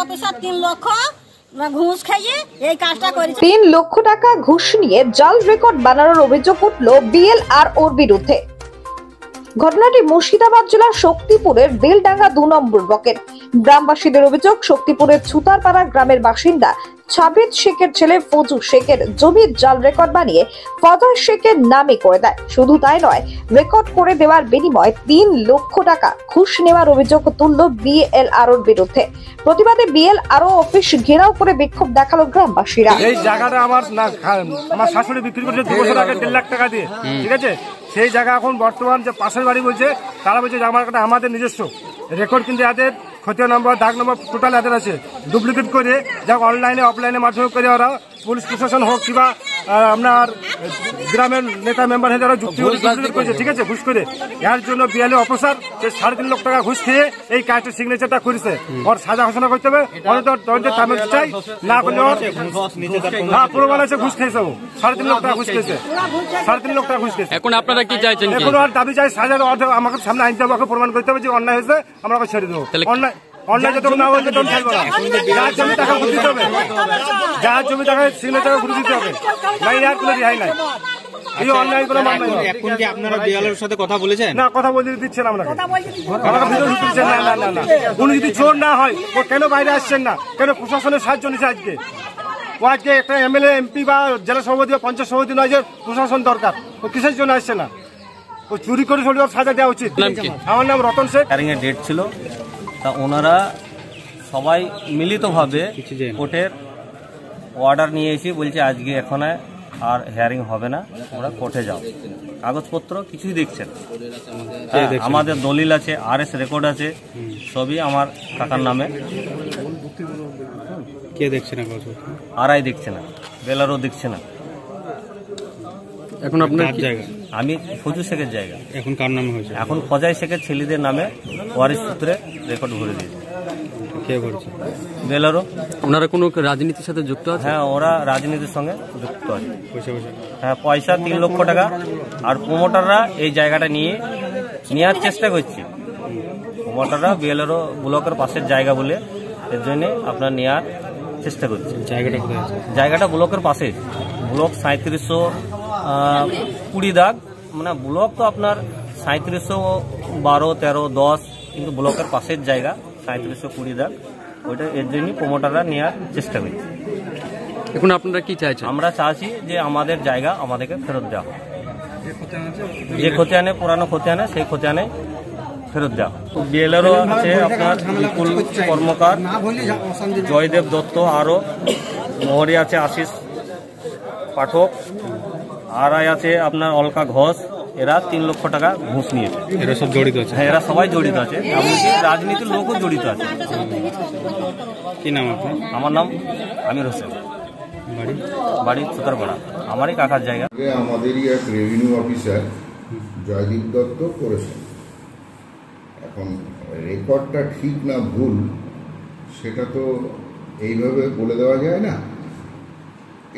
Officer 3 লক্ষ ঘুষ খাইয়ে এই কাজটা করেছে। 3 লক্ষ টাকা ঘুষ নিয়ে জাল রেকর্ড বানানোর অভিযোগ উঠল বিএলআরওর বিরুদ্ধে। ঘটনাটি মুর্শিদাবাদ জেলার শক্তিপুরের বেলডাঙ্গা 2 নম্বর ব্লকের। গ্রামবাসীদের অভিযোগ, শক্তিপুরের ছুতারপাড়া গ্রামের বাসিন্দা ছাবিদ শেখের ছেলে ফজু শেখের জমির জাল রেকর্ড বানিয়ে ফজল শেখের নামে করে দেয়। শুধু তাই নয়, রেকর্ড করে দেওয়ার বিনিময়ে 3 লক্ষ টাকা ঘুষ নেওয়ার অভিযোগ তুলল বিএলআরওর বিরুদ্ধে। প্রতিবাদে বিএলআরও অফিস ঘেরাও করে বিক্ষোভ দেখালো গ্রামবাসীরা। এই জায়গাটা আমার শাশুড়ি বিক্রি করেছে 2 বছর আগে 1.5 লাখ টাকা দিয়ে, ঠিক আছে? সেই জায়গা এখন বর্তমান যে পাশের বাড়ি বলছে, তারা বলছে যে আমার কাছে আমাদের নিজস্ব রেকর্ড কিন্তু এদের খতিয়া নম্বর, দাগ নম্বর টোটাল এদের আছে। ডুপ্লিকেট করে যা অনলাইনে অফলাইনে মাধ্যমে করে ওরা পুলিশ প্রশাসন হোক কিংবা আপনার গ্রামের নেতা মেম্বার হয়ে যারা যুক্তি করেছে, ঠিক আছে, ঘুষ করে। এর জন্য বিএলও অফিসার 3.5 লক্ষ টাকা ঘুষ খেয়ে এই কাজটার সিগনেচারটা করেছে। ওর সাজা ঘোষণা করতে হবে, চাই না করলে প্রমাণ আছে ঘুষ খেয়েছে। ও 3.5 লক্ষ টাকা ঘুষ খেয়েছে, 3.5 লক্ষ টাকা ঘুষ খেয়েছে। এখন আপনারা কি চাইছেন? এখন আর দাবি চাই সাজা আমাকে সামনে আনতে হবে, আমাকে প্রমাণ করতে হবে যে অন্যায় হয়েছে, আমরা ওকে ছেড়ে দেবো। অন্যায় যতক্ষণ না হয়েছে তখন ছাড়বো না। যার জমি টাকা ঘুরে দিতে হবে, যার জমি টাকা সিগনেচার ঘুরে দিতে হবে, নাই আর কোনো রেহাই নাই। এই অন্যায় কোনো মামলা নেই। এখন কি আপনারা বিএলআরওর সাথে কথা বলেছেন? না, কথা বলতে দিচ্ছেন আপনাকে, আমাকে ভিডিও দিচ্ছেন না। না না না, উনি যদি চোর না হয় ও কেন বাইরে আসছেন না? কেন প্রশাসনের সাহায্য নিচ্ছে আজকে? ও আজকে একটা এমএলএ, এমপি বা জেলা সভাপতি বা পঞ্চায়েত সভাপতি নয় যে প্রশাসন দরকার, ও কিসের জন্য আসছে না? ও চুরি করে চলে সাজা দেওয়া উচিত। আমার নাম রতন শেখ। হিয়ারিংয়ের ডেট ছিল, তা ওনারা সবাই মিলিতভাবে কোর্টের অর্ডার নিয়ে এসে বলছে আজকে এখন আর হিয়ারিং হবে না, ওরা কোর্টে যাও। কাগজপত্র কিছুই দেখছেন, আমাদের দলিল আছে, RS রেকর্ড আছে, সবই আমার কাকার নামে। কে দেখছে না? আরআই দেখছে না, বেলারও দেখছে না। এখন আপনার জায়গা? আমি ফজু শেখের জায়গা। এখন কার নামে হয়েছে? এখন ফজাই শেখের ছেলেদের নামে ওয়ারিশ সূত্রে রেকর্ড ভরে দিয়েছে। কে করেছে? বেলারও। ওনারা কোনো রাজনীতির সাথে যুক্ত আছে? হ্যাঁ, ওরা রাজনীতির সঙ্গে যুক্ত আছে। হ্যাঁ, পয়সা 3 লক্ষ টাকা। আর প্রমোটাররা এই জায়গাটা নেওয়ার চেষ্টা করছে। প্রমোটাররা বিএলআরও ব্লকের পাশের জায়গা বলে এর জন্য আপনার নেওয়ার চেষ্টা করছে। জায়গাটা কোথায় আছে? জায়গাটা ব্লকের পাশে, ব্লক 3720 দাগ, মানে ব্লক তো আপনার 3712, 13, 10, কিন্তু ব্লকের পাশের জায়গা 3720 দাগ। ওইটা এর জন্য প্রমোটাররা নেওয়ার চেষ্টা করছে। এখন আপনারা কি চাইছেন? আমরা চাচ্ছি যে আমাদের জায়গা আমাদেরকে ফেরত দেওয়া, যে খতিয়ানে পুরানো খতিয়ানে সেই খতিয়ানে ফেরত দেওয়া। বিএলআরও আছে আপনার বিপুল কর্মকার, জয়দেব দত্ত, আরও মোহরি আছে আশিস পাঠক, আরআই আছে আপনার অলকা ঘোষ। এরা 3 লক্ষ টাকা ঘুষ নিয়েছে। এরা সব জড়িত আছে? হ্যাঁ, এরা সবাই জড়িত আছে, এমনকি রাজনীতির লোকও জড়িত আছে। কি নাম আপনার? আমার নাম আমির হোসেন, বাড়ি ছুতারপাড়া, আমারই কাকার জায়গা। আমাদেরই এক রেভিনিউ অফিসার জয়দীপ দত্ত করেছেন। এখন রেকর্ডটা ঠিক না ভুল সেটা তো এইভাবে বলে দেওয়া যায় না।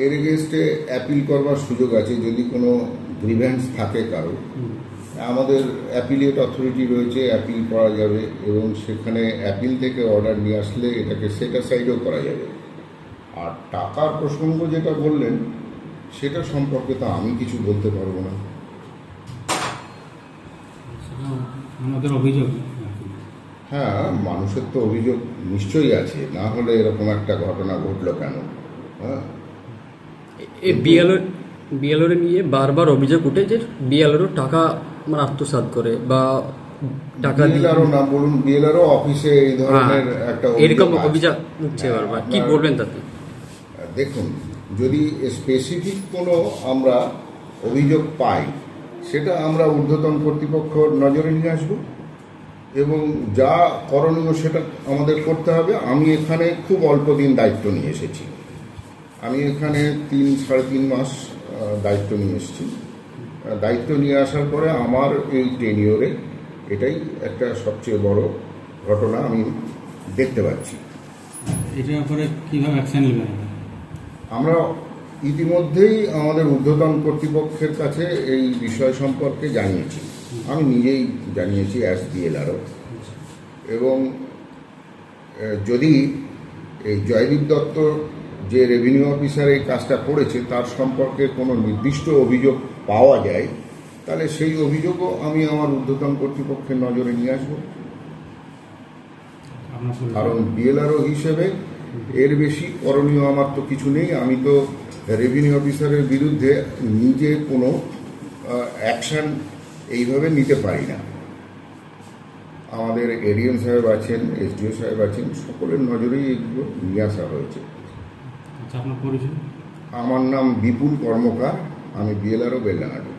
এর এগেনস্টে অ্যাপিল করবার সুযোগ আছে যদি কোনো গ্রিভেন্স থাকে কারো। আমাদের অ্যাপিলেট অথরিটি রয়েছে, অ্যাপিল করা যাবে এবং সেখানে অ্যাপিল থেকে অর্ডার নিয়ে আসলে এটাকে সেট অ্যাসাইডও করা যাবে। আর টাকার প্রসঙ্গ যেটা বললেন সেটা সম্পর্কে তো আমি কিছু বলতে পারবো না। আমাদের অভিযোগ, হ্যাঁ, মানুষের তো অভিযোগ নিশ্চয়ই আছে, না হলে এরকম একটা ঘটনা ঘটলো কেন? হ্যাঁ, বিএলআর নিয়ে বারবার অভিযোগ উঠে যে বিএলআর টাকা মানে আত্মসাৎ করে বা টাকা বিএলআরও না বলুন, বিএলআরও অফিসে এই ধরনের একটা এরকম অভিযোগ উঠছে বারবার। কি বলবেন তাতে? দেখুন, যদি স্পেসিফিক কোনো আমরা অভিযোগ পাই সেটা আমরা ঊর্ধ্বতন কর্তৃপক্ষর নজরে নিয়ে আসব এবং যা করণীয় সেটা আমাদের করতে হবে। আমি এখানে খুব অল্প দিন দায়িত্ব নিয়ে এসেছি, আমি এখানে 3-3.5 মাস দায়িত্ব নিয়ে এসেছি। দায়িত্ব নিয়ে আসার পরে আমার এই টেনিওরে এটাই একটা সবচেয়ে বড় ঘটনা আমি দেখতে পাচ্ছি। এটার উপরে কীভাবে অ্যাকশন নেবেন? আমরা ইতিমধ্যেই আমাদের ঊর্ধ্বতন কর্তৃপক্ষের কাছে এই বিষয় সম্পর্কে জানিয়েছি, আমি নিজেই জানিয়েছি অ্যাজ বিএলআরও। এবং যদি এই জয়দীপ দত্ত যে রেভিনিউ অফিসার এই কাজটা করেছে তার সম্পর্কে কোনো নির্দিষ্ট অভিযোগ পাওয়া যায়, তাহলে সেই অভিযোগও আমি আমার ঊর্ধ্বতন কর্তৃপক্ষের নজরে নিয়ে আসবো। আপনার পরিচয়? কারণ বিএলআরও হিসেবে এর বেশি করণীয় আমার তো কিছু নেই। আমি তো রেভিনিউ অফিসারের বিরুদ্ধে নিজে কোনো অ্যাকশন এইভাবে নিতে পারি না। আমাদের এডিএম সাহেব আছেন, এসডিও সাহেব আছেন, সকলের নজরেই এগুলো নিয়ে আসা হয়েছে। আচ্ছা, আপনার পরিচয়? আমার নাম বিপুল কর্মকার, আমি বিএলআরও বেলডাঙ্গাটি।